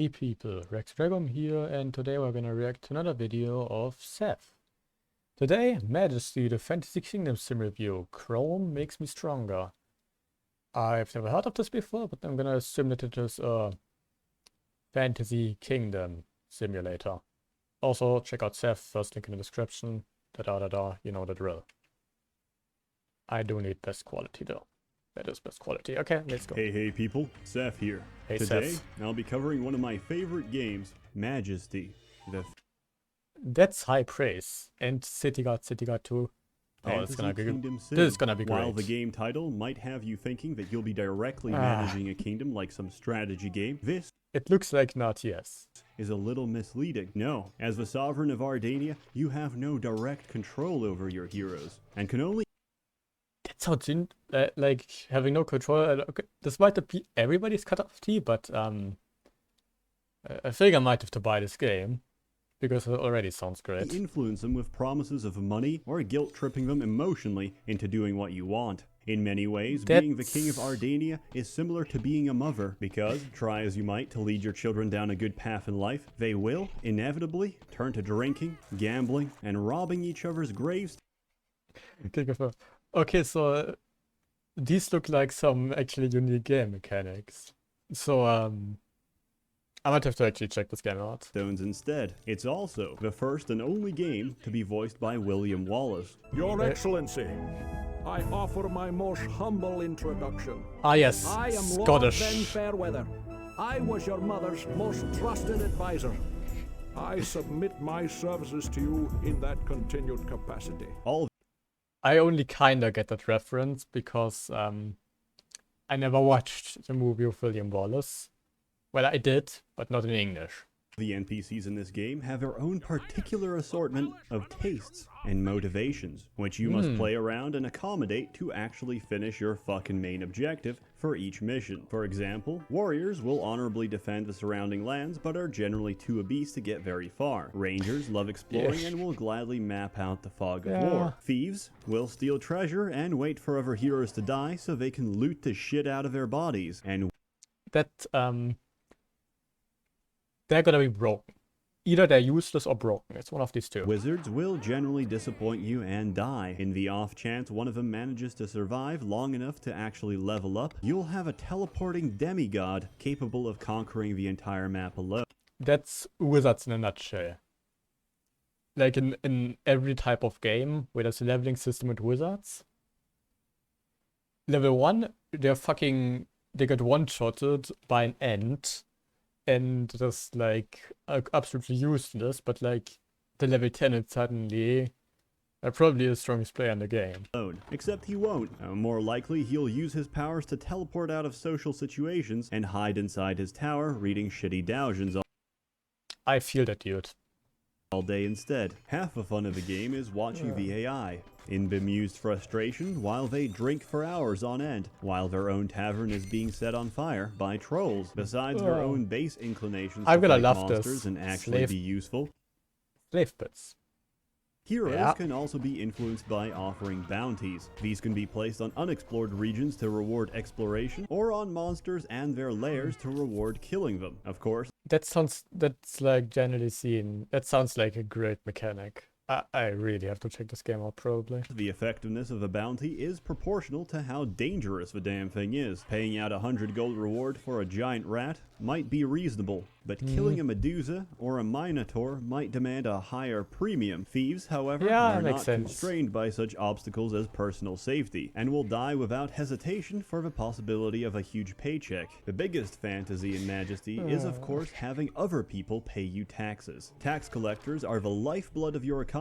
Hey people, Krolm here, and today we're gonna react to another video of Seth. Today, Majesty, the Fantasy Kingdom sim review. Krolm makes me stronger. I've never heard of this before, but I'm gonna assume that it is a Fantasy Kingdom simulator. Also, check out Seth, first link in the description. You know the drill. I do need best quality though. That is best quality. Okay, let's go. Hey people, Seth here. Hey, Today, Seth. I'll be covering one of my favorite games, Majesty. That's high praise. And City God 2. Oh, it's gonna be Kingdom sim. This is gonna be great. While the game title might have you thinking that you'll be directly managing a kingdom like some strategy game, this It looks like not, yes. is a little misleading. No, as the sovereign of Ardania, you have no direct control over your heroes, and can only That sounds like having no control. Okay, this might not be everybody's cup of tea, but I think I might have to buy this game because it already sounds great. influence them with promises of money or guilt-tripping them emotionally into doing what you want. In many ways, being the king of Ardania is similar to being a mother, because, try as you might to lead your children down a good path in life, they will, inevitably, turn to drinking, gambling, and robbing each other's graves. Okay, so these look like some actually unique game mechanics. So, I might have to actually check this game out. Stones instead. It's also the first and only game to be voiced by William Wallace. Your Excellency, I offer my most humble introduction. Ah yes, I am Scottish. Lord Ben Fairweather. I was your mother's most trusted advisor. I submit my services to you in that continued capacity. I only kinda get that reference because I never watched the movie of William Wallace. Well, I did, but not in English. The NPCs in this game have their own particular assortment of tastes and motivations, which you must play around and accommodate to actually finish your fucking main objective for each mission. For example, warriors will honorably defend the surrounding lands but are generally too obese to get very far. Rangers love exploring and will gladly map out the fog of war. Thieves will steal treasure and wait for other heroes to die so they can loot the shit out of their bodies. And That they're gonna be broken. Either they're useless or broken. It's one of these two. wizards will generally disappoint you and die. In the off chance one of them manages to survive long enough to actually level up, you'll have a teleporting demigod capable of conquering the entire map alone. That's wizards in a nutshell. Like in every type of game where there's a leveling system with wizards. Level 1, they get one-shotted by an ant. And that's like absolutely useless, but like the level 10 it's suddenly probably the strongest player in the game. Except he won't. More likely he'll use his powers to teleport out of social situations and hide inside his tower reading shitty doujins I feel that, dude. all day instead. Half the fun of the game is watching the AI in bemused frustration while they drink for hours on end, while their own tavern is being set on fire by trolls. Besides their own base inclinations I'm to gonna fight love monsters this. and actually be useful, Slave pits. heroes can also be influenced by offering bounties. These can be placed on unexplored regions to reward exploration, or on monsters and their lairs to reward killing them. Of course, That's like generally seen. That sounds like a great mechanic. I really have to check this game out probably. the effectiveness of a bounty is proportional to how dangerous the damn thing is. Paying out 100 gold reward for a giant rat might be reasonable, but killing a Medusa or a Minotaur might demand a higher premium. Thieves, however, are not constrained by such obstacles as personal safety, and will die without hesitation for the possibility of a huge paycheck. The biggest fantasy in Majesty is, of course, having other people pay you taxes. Tax collectors are the lifeblood of your economy,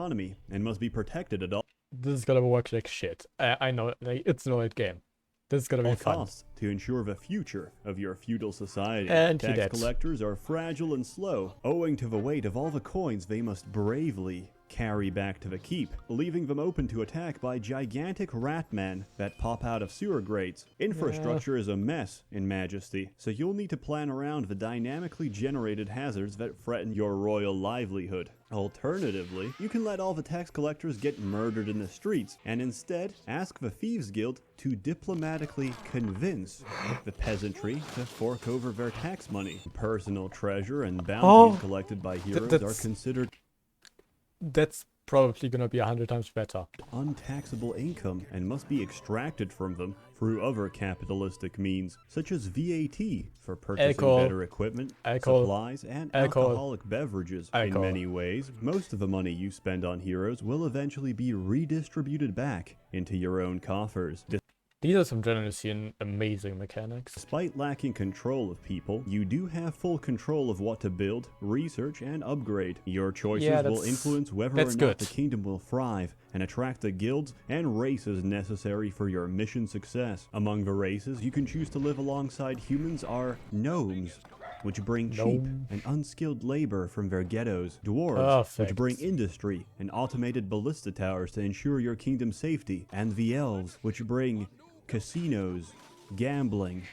and must be protected at all This is gonna work like shit. I know, like, it's an old game. This is gonna be fun. costs to ensure the future of your feudal society. And tax collectors are fragile and slow, owing to the weight of all the coins they must bravely carry back to the keep, leaving them open to attack by gigantic rat men that pop out of sewer grates. Infrastructure is a mess in Majesty, so you'll need to plan around the dynamically generated hazards that threaten your royal livelihood. Alternatively, you can let all the tax collectors get murdered in the streets, and instead ask the Thieves Guild to diplomatically convince goods. The peasantry to fork over their tax money. Personal treasure and bounties collected by heroes are considered That's probably gonna be 100 times better. untaxable income and must be extracted from them through other capitalistic means, such as VAT for purchasing better equipment, supplies, and alcoholic beverages. In many ways, most of the money you spend on heroes will eventually be redistributed back into your own coffers. These are some generally amazing mechanics. Despite lacking control of people, you do have full control of what to build, research, and upgrade. Your choices will influence whether or not the kingdom will thrive and attract the guilds and races necessary for your mission success. Among the races you can choose to live alongside humans are gnomes, which bring cheap and unskilled labor from their ghettos. Dwarves, which bring industry and automated ballista towers to ensure your kingdom's safety. And the elves, which bring casinos, gambling,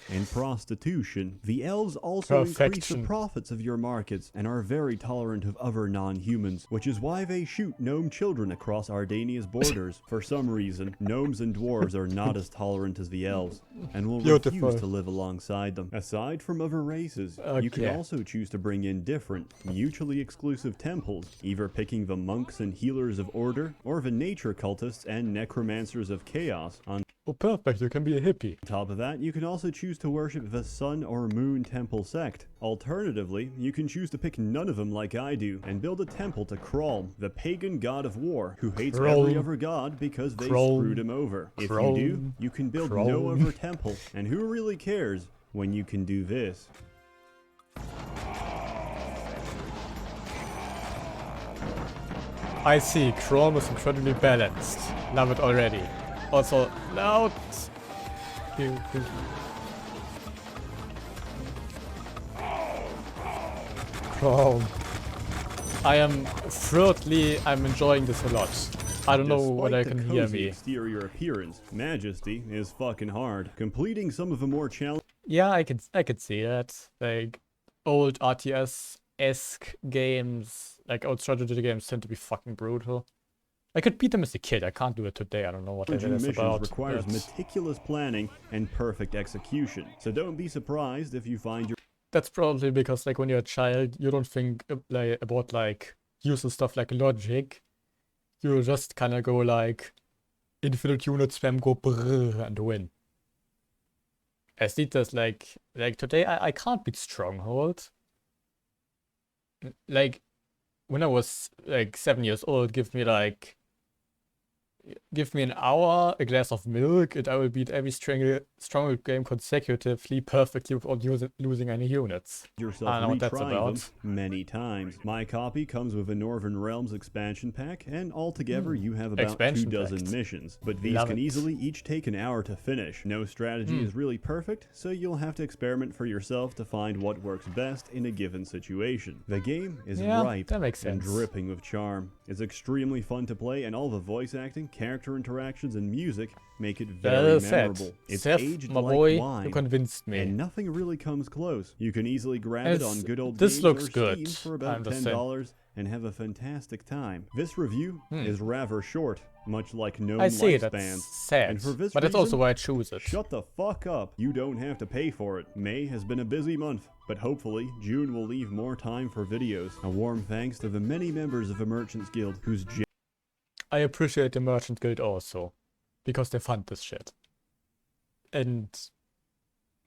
and prostitution. The elves also increase the profits of your markets and are very tolerant of other non-humans, which is why they shoot gnome children across Ardania's borders. For some reason, gnomes and dwarves are not as tolerant as the elves and will refuse to live alongside them. Aside from other races, you can also choose to bring in different, mutually exclusive temples, either picking the monks and healers of order or the nature cultists and necromancers of chaos. On perfect, you can be a hippie. top of that, you can also choose to worship the Sun or Moon Temple sect. Alternatively, you can choose to pick none of them like I do, and build a temple to Krolm, the pagan god of war, who hates every other god because they screwed him over. If you do, you can build no other temple, and who really cares when you can do this? I see, Krolm is incredibly balanced. Love it already. Also, loud. Krolm. I am thirdly, I'm enjoying this a lot. I don't know whether I can hear me. Exterior appearance, Majesty is fucking hard. Completing some of the more challenging. Yeah, I could see that. Like old RTS-esque games, like old strategy games, tend to be fucking brutal. I could beat them as a kid. I can't do it today. I don't know what it is about. Requires meticulous planning and perfect execution. So don't be surprised if you find your. That's probably because, like, when you're a child, you don't think about like useful stuff like logic. You just kind of go like infinite unit spam, go brrr, and win. As it does, like today, I can't beat Stronghold. Like when I was like 7 years old, give me an hour, a glass of milk, and I will beat every Stronghold game consecutively, perfectly, without losing any units. I don't know what that's about. Many times. My copy comes with a Northern Realms expansion pack, and altogether you have about 24 missions. But these can easily each take an hour to finish. No strategy is really perfect, so you'll have to experiment for yourself to find what works best in a given situation. The game is ripe and dripping with charm. It's extremely fun to play, and all the voice acting, character interactions, and music make it very memorable. It's aged my like boy, wine, you convinced me. and nothing really comes close. You can easily grab it on good old this games looks or good. Steam for about $10 and have a fantastic time. This review is rather short, much like gnome lifespans. That's sad, and for this but that's reason, also why I choose it. Shut the fuck up. You don't have to pay for it. May has been a busy month, but hopefully June will leave more time for videos. A warm thanks to the many members of the Merchants Guild whose I appreciate the Merchant Guild also, because they fund this shit. And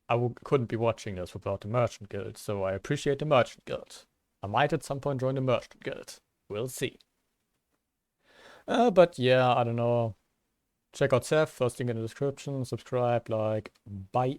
I couldn't be watching this without the Merchant Guild, so I appreciate the Merchant Guild. I might at some point join the Merchant Guild. We'll see. But yeah, I don't know. Check out Seth, first link in the description, subscribe, like, bye.